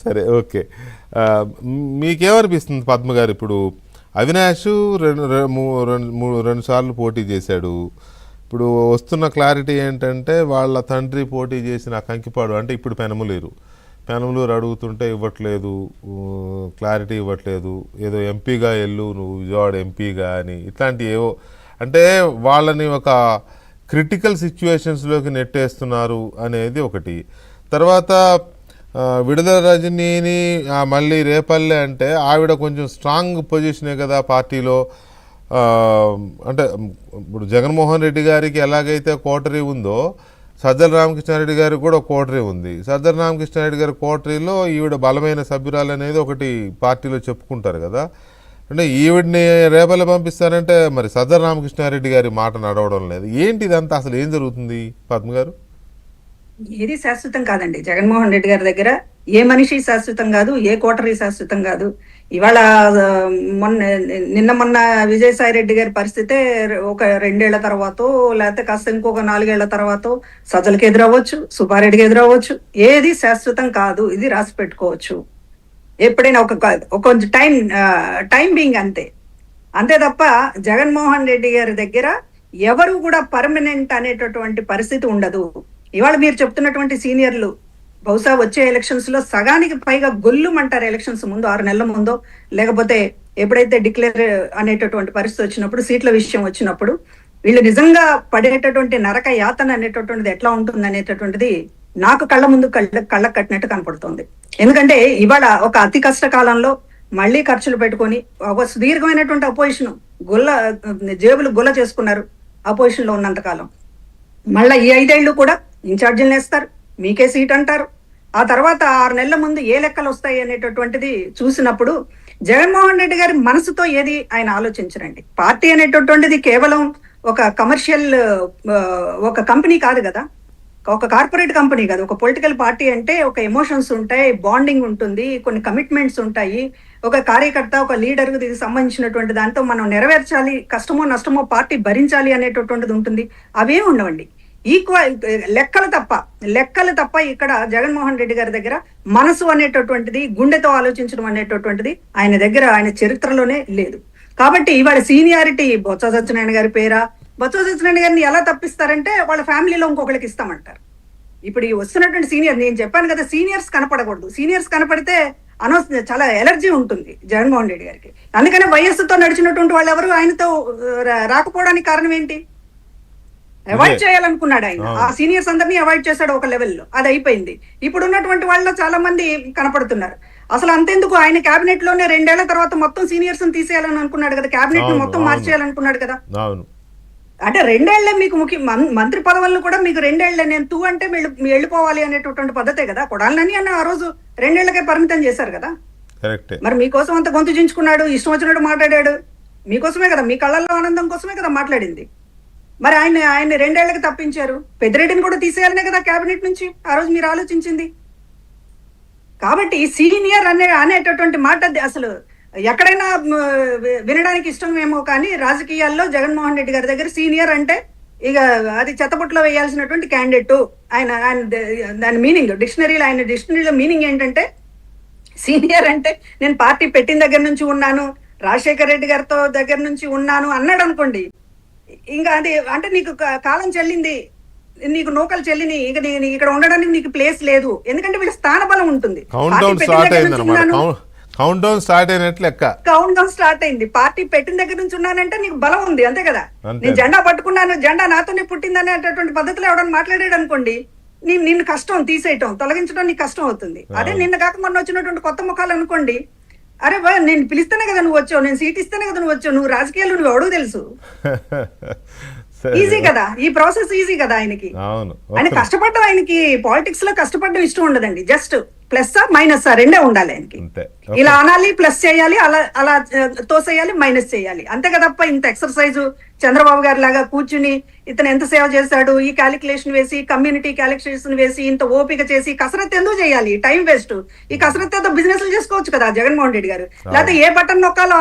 సరే, ఓకే. ఆ, మీకేమనిపిస్తుంది పద్మ గారు? ఇప్పుడు అవినాష్ రెండు సార్లు పోటీ చేశాడు. ఇప్పుడు వస్తున్న క్లారిటీ ఏంటంటే వాళ్ళ తండ్రి పోటీ చేసిన కంకిపాడు, అంటే ఇప్పుడు పెనమలూరు అడుగుతుంటే ఇవ్వట్లేదు, క్లారిటీ ఇవ్వట్లేదు. ఏదో ఎంపీగా వెళ్ళు నువ్వు, విజయవాడ ఎంపీగా అని, ఇట్లాంటి ఏవో అంటే వాళ్ళని ఒక క్రిటికల్ సిచ్యువేషన్స్లోకి నెట్టేస్తున్నారు అనేది ఒకటి. తర్వాత విడుదల రజనీని మళ్ళీ రేపల్లె అంటే ఆవిడ కొంచెం స్ట్రాంగ్ పొజిషనే కదా పార్టీలో. అంటే ఇప్పుడు జగన్మోహన్ రెడ్డి గారికి ఎలాగైతే కోటరీ ఉందో సజ్జల రామకృష్ణారెడ్డి గారికి కూడా కోటరీ ఉంది. సజ్జల రామకృష్ణారెడ్డి గారి కోటరీలో ఈవిడ బలమైన సభ్యురాలు అనేది ఒకటి పార్టీలో చెప్పుకుంటారు కదా. అంటే ఈవిడిని రేపల్లె పంపిస్తారంటే మరి సజ్జల రామకృష్ణారెడ్డి గారి మాట నడవడం లేదు. ఏంటి ఇదంతా, అసలు ఏం జరుగుతుంది పద్మ గారు? ఏది శాశ్వతం కాదండి. జగన్మోహన్ రెడ్డి గారి దగ్గర ఏ మనిషి శాశ్వతం కాదు, ఏ కోటరీ శాశ్వతం కాదు. ఇవాళ మొన్న విజయసాయి రెడ్డి గారి పరిస్థితే ఒక 2 ఏళ్ల తర్వాతో లేకపోతే కాస్త ఇంకొక 4 ఏళ్ల తర్వాతో సజ్జలకి ఎదురవ్వచ్చు, సుబ్బారెడ్డికి ఎదురవ్వచ్చు. ఏది శాశ్వతం కాదు, ఇది రాసి పెట్టుకోవచ్చు. ఎప్పుడైనా కొంచెం టైం బీయింగ్ అంతే తప్ప జగన్మోహన్ రెడ్డి గారి దగ్గర ఎవరు కూడా పర్మనెంట్ అనేటటువంటి పరిస్థితి ఉండదు. ఇవాళ మీరు చెప్తున్నటువంటి సీనియర్లు బహుశా వచ్చే ఎలక్షన్స్ లో సగానికి పైగా గొల్లుమంటారు. ఎలక్షన్స్ ముందు 6 నెలల ముందో, లేకపోతే ఎప్పుడైతే డిక్లేర్ అనేటటువంటి పరిస్థితి వచ్చినప్పుడు, సీట్ల విషయం వచ్చినప్పుడు వీళ్ళు నిజంగా పడేటటువంటి నరక యాతన అనేటటువంటిది ఎట్లా ఉంటుంది అనేటటువంటిది నాకు కళ్ళ ముందు కళ్ళకు కట్టినట్టు కనపడుతుంది. ఎందుకంటే ఇవాళ ఒక అతి కష్టకాలంలో మళ్ళీ ఖర్చులు పెట్టుకొని ఒక సుదీర్ఘమైనటువంటి అపోజిషన్ జేబులు గుల్ల చేసుకున్నారు అపోజిషన్ లో ఉన్నంతకాలం. మళ్ళీ ఈ 5 ఏళ్ళు కూడా ఇన్ఛార్జీలు వేస్తారు, మీకే సీట్ అంటారు. ఆ తర్వాత 6 నెలల ముందు ఏ లెక్కలు వస్తాయి అనేటటువంటిది చూసినప్పుడు జగన్మోహన్ రెడ్డి గారి మనసుతో ఏది ఆయన ఆలోచించరండి. పార్టీ అనేటటువంటిది కేవలం ఒక కమర్షియల్ ఒక కంపెనీ కాదు కదా, ఒక కార్పొరేట్ కంపెనీ కాదు. ఒక పొలిటికల్ పార్టీ అంటే ఒక ఎమోషన్స్ ఉంటాయి, బాండింగ్ ఉంటుంది, కొన్ని కమిట్మెంట్స్ ఉంటాయి. ఒక కార్యకర్త, ఒక లీడర్ కి సంబంధించినటువంటి దాంతో మనం నెరవేర్చాలి, కష్టమో నష్టమో పార్టీ భరించాలి అనేటటువంటిది ఉంటుంది. అవే ఉండవండి. లెక్కలు తప్ప ఇక్కడ జగన్మోహన్ రెడ్డి గారి దగ్గర మనసు అనేటటువంటిది, గుండెతో ఆలోచించడం అనేటటువంటిది ఆయన దగ్గర, ఆయన చరిత్రలోనే లేదు. కాబట్టి ఇవాళ సీనియారిటీ బొత్స సత్యనారాయణ గారి పేరా, బొత్స సత్యనారాయణ గారిని ఎలా తప్పిస్తారంటే వాళ్ళ ఫ్యామిలీలో ఇంకొకరికి ఇస్తామంటారు. ఇప్పుడు ఈ వస్తున్నటువంటి సీనియర్, నేను చెప్పాను కదా సీనియర్స్ కనపడకూడదు. సీనియర్స్ కనపడితే చాలా ఎలర్జీ ఉంటుంది జగన్మోహన్ రెడ్డి గారికి. అందుకనే వయస్సుతో నడిచినటువంటి వాళ్ళు ఎవరు ఆయనతో రాకపోవడానికి కారణం ఏంటి? అవాయిడ్ చేయాలనుకున్నాడు ఆయన. ఆ సీనియర్స్ అందరినీ అవాయిడ్ చేశాడు ఒక లెవెల్లో, అది అయిపోయింది. ఇప్పుడు ఉన్నటువంటి వాళ్ళలో చాలా మంది కనపడుతున్నారు. అసలు అంతెందుకు, ఆయన కేబినెట్ లోనే 2 ఏళ్ల తర్వాత మొత్తం సీనియర్స్ తీసేయాలని అనుకున్నాడు కదా, కేబినెట్ ని మొత్తం మార్చేయాలనుకున్నాడు కదా. అంటే 2 ఏళ్లే మీకు మంత్రి పదవులను కూడా మీకు 2 ఏళ్లే, నేను తూ అంటే వెళ్ళిపోవాలి అనేటటువంటి పద్ధతే కదా. కొడాలని అన్న ఆ రోజు 2 ఏళ్లకే పరిమితం చేశారు కదా. మరి మీకోసం అంత గొంతు చించుకున్నాడు, ఇష్టం వచ్చినట్టు మాట్లాడాడు. మీకోసమే కదా, మీ కళ్ళల్లో ఆనందం కోసమే కదా మాట్లాడింది. మరి ఆయన 2 ఏళ్లకి తప్పించారు. పెద్దిరెడ్డిని కూడా తీసేయాలనే కదా కేబినెట్ నుంచి ఆ రోజు మీరు ఆలోచించింది. కాబట్టి సీనియర్ అనేటటువంటి మాట అసలు ఎక్కడైనా వినడానికి ఇష్టం ఏమో కానీ రాజకీయాల్లో జగన్మోహన్ రెడ్డి గారి దగ్గర సీనియర్ అంటే ఇక అది చెత్తపుట్లో వేయాల్సినటువంటి క్యాండిడేట్. ఆయన దాని మీనింగ్ ఆయన డిక్షనరీలో మీనింగ్ ఏంటంటే, సీనియర్ అంటే నేను పార్టీ పెట్టిన దగ్గర నుంచి ఉన్నాను, రాజశేఖర్ రెడ్డి గారితో దగ్గర నుంచి ఉన్నాను అన్నాడు అనుకోండి, ఇంకా అది అంటే నీకు కాలం చెల్లింది, నీకు నూకలు చెల్లిని, ఇక ఇక్కడ ఉండడానికి నీకు ప్లేస్ లేదు. ఎందుకంటే వీళ్ళ స్థాన బలం ఉంటుంది. కౌంట్ డౌన్ స్టార్ట్ అయింది. పార్టీ పెట్టిన దగ్గర నుంచి ఉన్నానంటే నీకు బలం ఉంది, అంతే కదా. నేను జెండా పట్టుకున్నాను, జెండా నాతోనే పుట్టింది అనేటటువంటి పద్ధతిలో ఎవడన్నా మాట్లాడాడు అనుకోండి, నిన్ను కష్టం తీసేయటం, తొలగించడం నీకు కష్టం అవుతుంది. అదే నిన్న కాక మొన్న వచ్చినటువంటి కొత్త ముఖాలు అనుకోండి, అరే బా నేను పిలిస్తేనే కదా నువ్వు వచ్చావు, నేను సీట్ ఇస్తేనే కదా నువ్వు వచ్చావు, నువ్వు రాజకీయాలు నువ్వు ఎవడో తెలుసు. ఈజీ కదా ఈ ప్రాసెస్, ఈజీ కదా ఆయనకి. ఆయన కష్టపడడం, ఆయనకి పాలిటిక్స్ లో కష్టపడడం ఇష్టం ఉండదండి. జస్ట్ ప్లస్ మైనస్ రెండే ఉండాలి ఆయనకి. ఇలా అనాలి, ప్లస్ చేయాలి, అలా తోసేయాలి, మైనస్ చేయాలి, అంతే కదప్ప ఇంత ఎక్సర్సైజ్ చంద్రబాబు గారి లాగా కూర్చుని ఇతను ఎంత సేవ చేశాడు ఈ క్యాలిక్యులేషన్ వేసి, కమ్యూనిటీ క్యాలిక్యులేషన్ వేసి, ఇంత ఓపిక చేసి కసరత్తు ఎందుకు చేయాలి? Time waste. ఈ కసరత్తు బిజినెస్ చేసుకోవచ్చు కదా జగన్మోహన్ రెడ్డి గారు. లేకపోతే ఏ బటన్ నొక్కాలో